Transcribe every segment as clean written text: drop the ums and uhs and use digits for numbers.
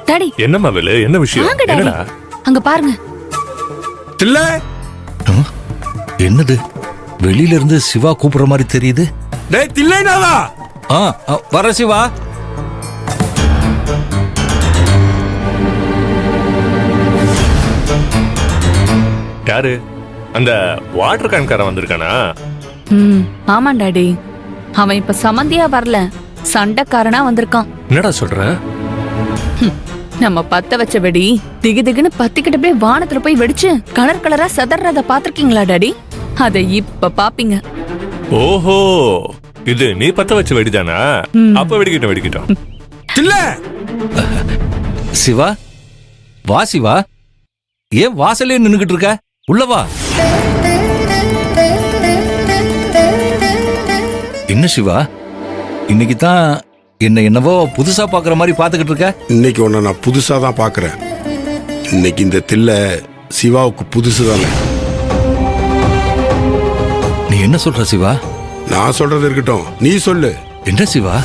Daddy என்னம்மா வேலு, என்ன விஷயம்? வாங்க டாடி. என்னடா? அங்க பாருங்க. தில்ல, என்னது வெளியில இருந்து சிவா கூப்பிடுற மாதிரி தெரியுது. டேய் தில்லைனாதா? வர சிவா. யாரு? அந்த வாட்டர் கேன்காரன் வந்திருக்கானா? ஆமா டாடி, அவன் இப்ப சமந்தியா வரல, சண்டைக்காரனா வந்திருக்கான். என்னடா சொல்ற? நம்ம பத்த வச்ச வெடி திகு திகுன்னு பத்திக்கிட்ட போய் வானத்துல போய் வெடிச்சு கலர் கலரா சதறத பாத்திருக்கீங்களா டாடி? அத இப்ப பாப்பீங்க. ஓஹோ, இது நீ பத்த வச்ச வெடிதானா? அப்ப வெடிக்கிட்டோம். தில்ல, சிவா வா. சிவா, ஏன் வாசலே நின்னுகிட்டு இருக்க? உள்ளவா. என்ன சிவா, இன்னைக்கு தான் என்னவோ புதுசா பாக்குற மாதிரி பாத்துக்கிட்டு இருக்க. இன்னைக்கு உன்னை நான் புதுசா தான் பாக்குறேன். இன்னைக்கு இந்த தில்ல சிவாவுக்கு புதுசு தானே. நீ என்ன சொல்ற சிவா? நான் சொல்றது இருக்கட்டும், நீ சொல்லு. என்ன சிவா,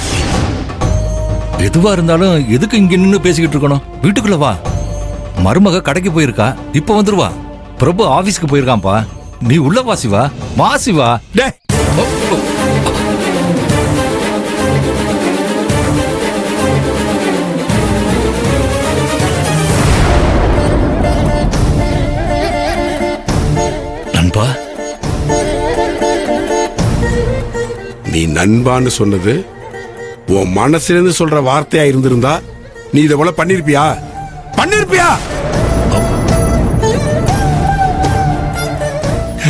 எதுவா இருந்தாலும் எதுக்கு இங்க நின்னு பேசிக்கிட்டு இருக்கணும்? வீட்டுக்குள்ள வா. மருமக கடைக்கு போயிருக்கா, இப்ப வந்துருவா. பிரபு ஆபீஸ்க்கு போயிருக்கான்பா. நீ உள்ள வா சிவா. வா சிவா. டேய், நண்பா. நீ நண்பான்னு சொன்னது உன் மனசுலேருந்து சொல்ற வார்த்தையா இருந்திருந்தா நீ இதை போல பண்ணிருப்பியா?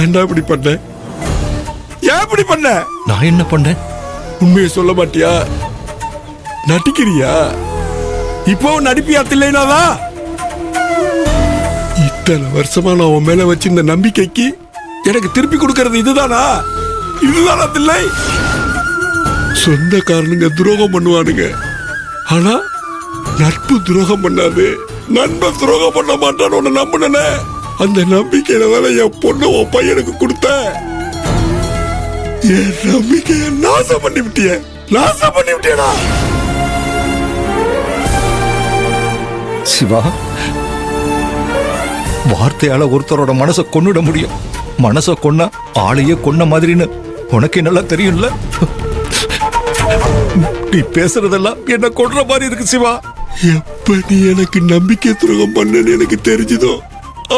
ஏன்டா இப்படி பண்ண? ஏன் இப்படி பண்ண? நான் என்ன பண்ணேன்? உண்மையை சொல்ல மாட்டியா? நடிக்கிறியா? இப்போ நடிப்பியா தில்லைனாதா? இத்தனை வருஷமா நான் உன் மேல வச்சிருந்த நம்பிக்கைக்கு எனக்கு திருப்பி கொடுக்கறது இதுதானா தில்லை? சொந்தக்காரனுங்க துரோகம் பண்ணுவானுங்க, ஆனா நட்பு துரோகம் பண்ணாது, நண்பன் துரோகம் பண்ண மாட்டான்னு உன்னை நம்பினே. அந்த நம்பிக்கையில தானே என் பொண்ணு உன் பையனுக்கு கொடுத்த. என் நம்பிக்கைய நாசம் பண்ணி விட்டியடா. சிவா, வார்த்தையால ஒருத்தரோட மனசை கொன்னுட முடியும். மனசை கொன்னா ஆளையே கொன்ன மாதிரின்னு உனக்கு என்னெல்லாம் தெரியும்ல? நீ பேசுறதெல்லாம் என்ன கொன்ற மாதிரி இருக்கு சிவா. எப்ப நீ எனக்கு நம்பிக்கை துரோகம் பண்ணன்னு எனக்கு தெரிஞ்சதோ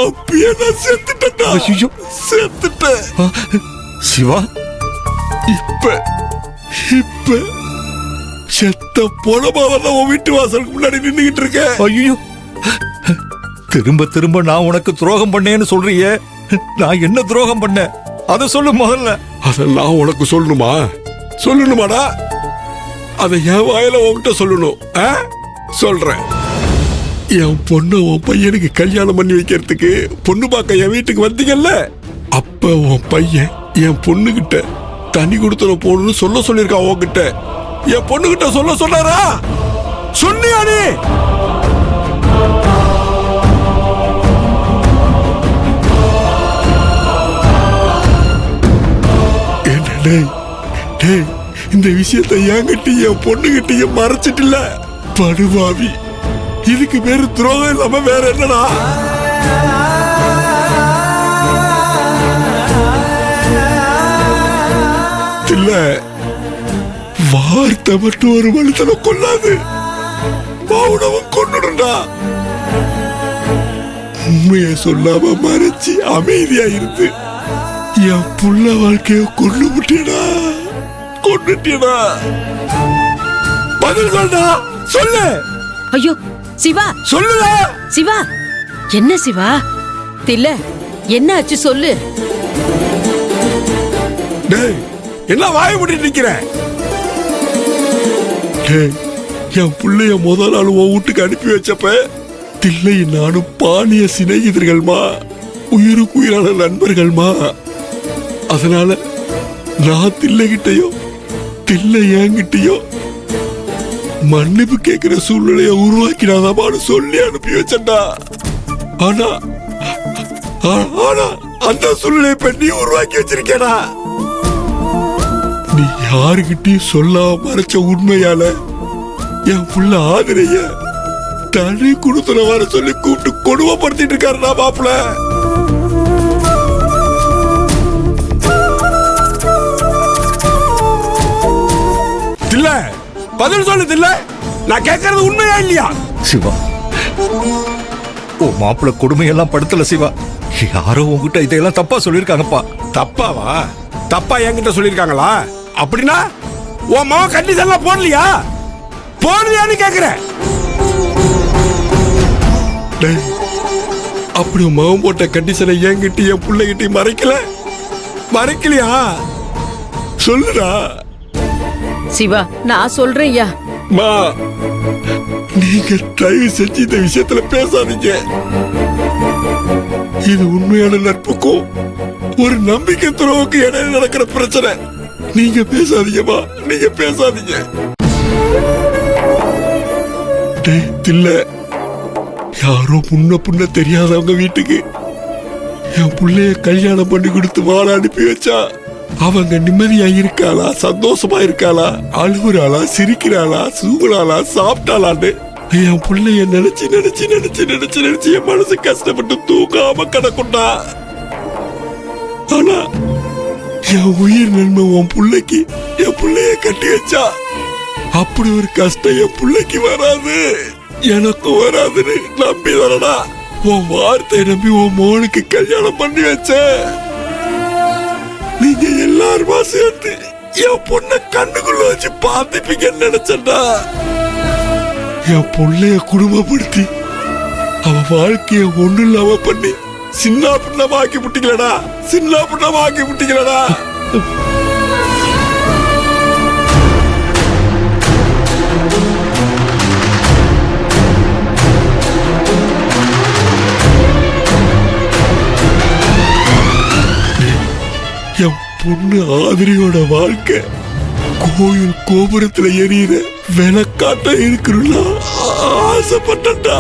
அப்பயே நான் செத்துட்டேன்டா. ஐயோ, செத்துட்டேன். சிவா, இப்ப செத்த பொலமாவதான் உன் வீட்டு வாசலுக்கு முன்னாடி நின்னுகிட்டு இருக்க. ஐயோ, திரும்ப திரும்ப நான் உனக்கு துரோகம் பண்ணேன்னு சொல்றியே. நான் என்ன துரோகம் பண்ண? அத சொல்லு முதல்ல. அத நான் உனக்கு சொல்லணுமாடா? அத என் வாயில உன்கிட்ட சொல்லணும். சொல்றேன். என் பொண்ணு உன் பையனுக்கு கல்யாணம் பண்ணி வைக்கிறதுக்கு பொண்ணு பார்க்க என் வீட்டுக்கு வந்தீங்கல்ல, அப்ப உன் பையன் என் பொண்ணுகிட்ட தனி கொடுத்துட போகணும்னு சொல்லிருக்கான். உன்கிட்ட என் பொண்ணுகிட்ட சொன்னாரா? சொன்னியா நீ? இந்த விஷயத்தை என்கிட்டயும் என் பொண்ணுகிட்டயும் மறைச்சிட்டுல படுவாவி. இதுக்கு பேரு துரோகம் இல்லாம வேற என்னடா? இல்ல, வார்த்தை மட்டும் ஒரு மனுஷனை கொல்லாது, மௌனமும் கொன்னுடும்டா. உண்மையை சொல்லாம மறைச்சு அமைதியா இருந்து என் புள்ள வாழ்க்கைய கொன்னுட்டியடா. பதில் சொல்டா, சொல்லு. ஐயோ சிவா, சொல்லுடா. சிவா, என்ன சிவா? தில்ல, என்ன ஆச்சு சொல்லு. டேய், என்ன வாய மூடிட்டு நிக்கிற? டேய், என் புள்ளைய முதல் நாள் உன் வீட்டுக்கு அனுப்பி வச்சப்ப தில்லை நானும் பாலிய சிநேகிதர்கள்மா, உயிருக்கு உயிரான நண்பர்கள்மா. அதனால நான் தில்லைகிட்டயோ தில்லை என்கிட்டயோ மன்னிப்பு கேட்கிற சூழ்நிலைய உருவாக்கினாதான்னு சொல்லி அனுப்பி வச்சா. ஆனா அந்த சூழ்நிலையை இப்ப நீ உருவாக்கி வச்சிருக்கேடா. நீ யாருகிட்டயும் சொல்லாம மறைச்ச உண்மையால என் புள்ள ஆதிரைய தனி குடுத்துல வர சொல்லி கூப்பிட்டு கொடுமைப்படுத்திட்டு இருக்காருடா மாப்பிள. தில்ல பதில் சொல்லு தில்ல, நான் கேட்கறது உண்மையா இல்லையா? சிவா, ஓ மாப்பிள்ள கொடுமையெல்லாம் படுத்தல சிவா. யாரோ உங்ககிட்ட இதையெல்லாம் தப்பா சொல்லியிருக்காங்கப்பா. தப்பாவா? தப்பா என்கிட்ட சொல்லிருக்காங்களா? அப்படின்னா உன் மாவன் கண்டிஷன் எல்லாம் போடலையான்னு கேக்குறேன். டேய், அப்படி உன் மாவன் போட்ட கண்டிஷனை என்கிட்ட என் பிள்ளைகிட்ட மறைக்கலையா? சொல்லுடா. சிவா, நான் சொல்றேன் ஐயா. மா, நீங்க தயவு செஞ்சு இந்த விஷயத்துல பேசாதீங்க. இது உண்மையான நட்புக்கும் ஒரு நம்பிக்கை துறவுக்கு இடையில நடக்கிற பிரச்சனை. நீங்க பேசாதீங்கம்மா, நீங்க பேசாதீங்க. டேய் தில்ல, யாரோ முன்ன தெரியாதவங்க வீட்டுக்கு என் பிள்ளைய கல்யாணம் பண்ணி கொடுத்து வாழ அனுப்பி வச்சா அவங்க நிம்மதியா இருக்காளா, சந்தோஷமா இருக்காளா, அழுகுறாளா, சிரிக்கிறாளா, சூங்குறாளா, சாப்பிட்டாளான்னு என் பிள்ளைய நினைச்சு என் மனசு கஷ்டப்பட்டு தூங்காம கிடக்குண்டா. ஆனா என் உயிர் நன்மை உன் பிள்ளைக்கு என் பிள்ளைய கட்டி வச்சா அப்படி ஒரு கஷ்டம் என் பிள்ளைக்கு வராது, எனக்கும் வராதுன்னு நம்பி வரடா உன் வார்த்தையை நம்பி உன் மோனுக்கு கல்யாணம் பண்ணி வச்ச. நீங்க எல்லாருமா சேர்த்து என் பொண்ண கண்ணுக்குள்ள வச்சு பார்த்துப்பீங்கன்னு நினைச்சா என் பொண்ணைய குடும்பப்படுத்தி அவ வாழ்க்கைய ஒண்ணு இல்லாம பண்ணி சின்ன பின்னமாக்கி விட்டீங்களடா. என் பொண்ணு ஆதிரியோட வாழ்க்கை கோயில் கோபுரத்துல எரியிற விளக்காட்ட இருக்குன்னா ஆசைப்பட்டா.